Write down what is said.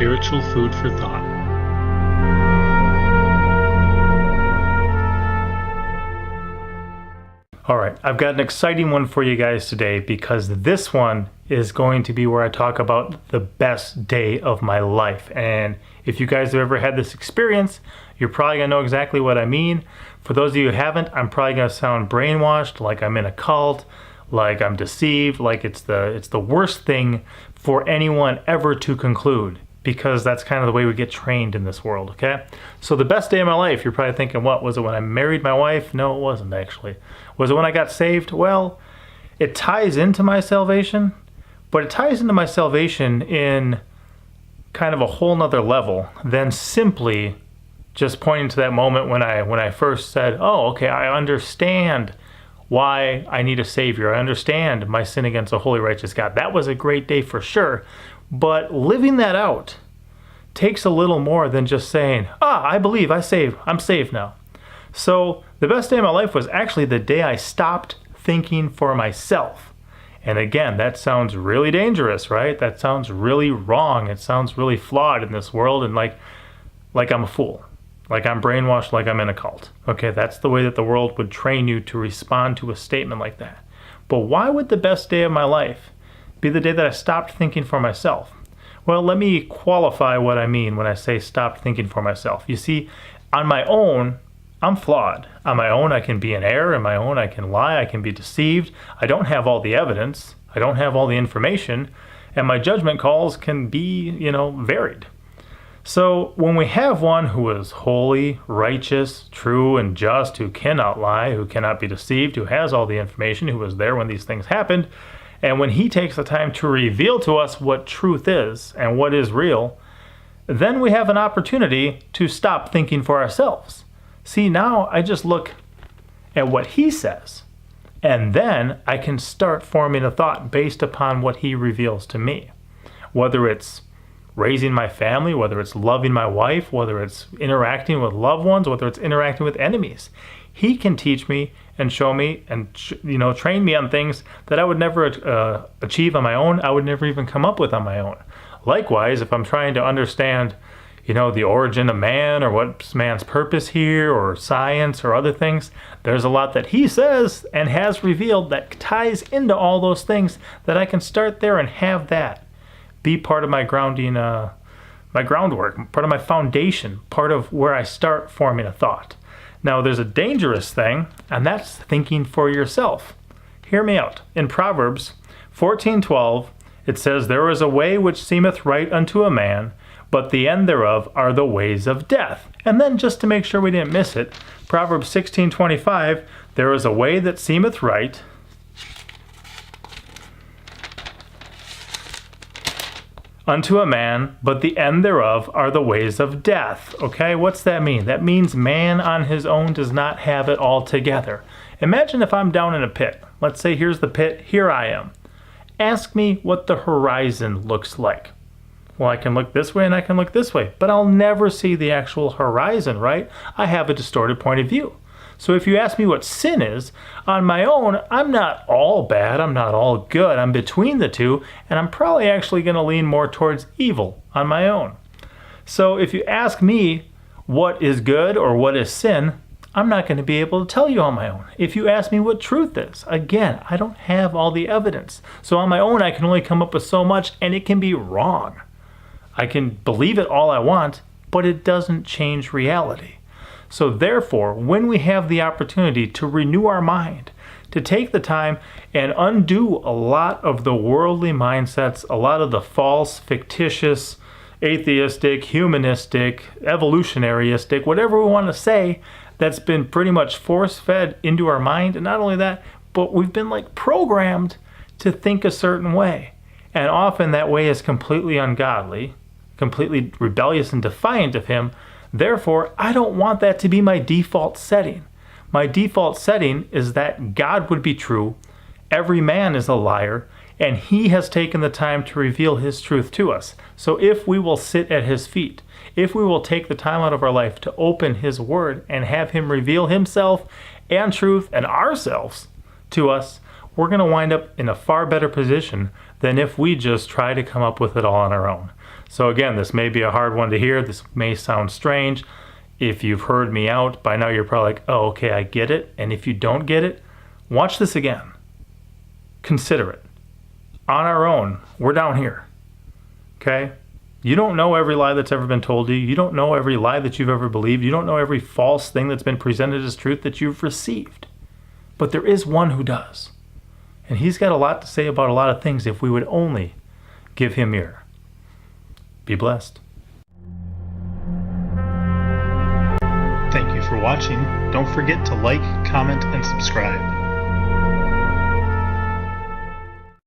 spiritual food for thought. All right, I've got an exciting one for you guys today because this one is going to be where I talk about the best day of my life. And if you guys have ever had this experience, you're probably gonna know exactly what I mean. For those of you who haven't, I'm probably gonna sound brainwashed, like I'm in a cult, like I'm deceived, like it's the worst thing for anyone ever to conclude, because that's kind of the way we get trained in this world, okay? So the best day of my life, you're probably thinking, what, was it when I married my wife? No, it wasn't actually. Was it when I got saved? Well, it ties into my salvation, but it ties into my salvation in kind of a whole nother level than simply just pointing to that moment when I first said, oh, okay, I understand why I need a Savior. I understand my sin against a holy, righteous God. That was a great day for sure. But living that out takes a little more than just saying, I believe, I'm saved now. So the best day of my life was actually the day I stopped thinking for myself. And again, that sounds really dangerous, right? That sounds really wrong. It sounds really flawed in this world and like I'm a fool, like I'm brainwashed, like I'm in a cult. Okay, that's the way that the world would train you to respond to a statement like that. But why would the best day of my life be the day that I stopped thinking for myself? Well, let me qualify what I mean when I say stopped thinking for myself. You see, on my own, I'm flawed. On my own, I can be in error. On my own, I can lie. I can be deceived. I don't have all the evidence. I don't have all the information. And my judgment calls can be, varied. So when we have one who is holy, righteous, true, and just, who cannot lie, who cannot be deceived, who has all the information, who was there when these things happened, and when he takes the time to reveal to us what truth is and what is real, then we have an opportunity to stop thinking for ourselves. See, now I just look at what he says, and then I can start forming a thought based upon what he reveals to me. Whether it's raising my family, whether it's loving my wife, whether it's interacting with loved ones, whether it's interacting with enemies. He can teach me and show me and train me on things that I would never achieve on my own. I would never even come up with on my own. Likewise, if I'm trying to understand the origin of man, or what's man's purpose here, or science, or other things, there's a lot that he says and has revealed that ties into all those things that I can start there and have that be part of my grounding, my groundwork, part of my foundation, part of where I start forming a thought. Now, there's a dangerous thing, and that's thinking for yourself. Hear me out. In Proverbs 14:12, it says, "There is a way which seemeth right unto a man, but the end thereof are the ways of death." And then, just to make sure we didn't miss it, Proverbs 16:25, "There is a way that seemeth right unto a man, but the end thereof are the ways of death." Okay, what's that mean? That means man on his own does not have it all together. Imagine if I'm down in a pit. Let's say here's the pit, here I am. Ask me what the horizon looks like. Well, I can look this way and I can look this way, but I'll never see the actual horizon, right? I have a distorted point of view. So if you ask me what sin is, on my own, I'm not all bad, I'm not all good, I'm between the two, and I'm probably actually going to lean more towards evil on my own. So if you ask me what is good or what is sin, I'm not going to be able to tell you on my own. If you ask me what truth is, again, I don't have all the evidence. So on my own, I can only come up with so much, and it can be wrong. I can believe it all I want, but it doesn't change reality. So therefore, when we have the opportunity to renew our mind, to take the time and undo a lot of the worldly mindsets, a lot of the false, fictitious, atheistic, humanistic, evolutionaryistic, whatever we want to say, that's been pretty much force-fed into our mind. And not only that, but we've been programmed to think a certain way. And often that way is completely ungodly, completely rebellious and defiant of him. Therefore, I don't want that to be my default setting. My default setting is that God would be true, every man is a liar, and he has taken the time to reveal his truth to us. So if we will sit at his feet, if we will take the time out of our life to open his word and have him reveal himself and truth and ourselves to us, we're going to wind up in a far better position than if we just try to come up with it all on our own. So again, this may be a hard one to hear. This may sound strange. If you've heard me out, by now you're probably like, oh, okay, I get it. And if you don't get it, watch this again. Consider it. On our own, we're down here. Okay? You don't know every lie that's ever been told to you. You don't know every lie that you've ever believed. You don't know every false thing that's been presented as truth that you've received. But there is one who does. And he's got a lot to say about a lot of things if we would only give him ear. Be blessed. Thank you for watching. Don't forget to like, comment, and subscribe.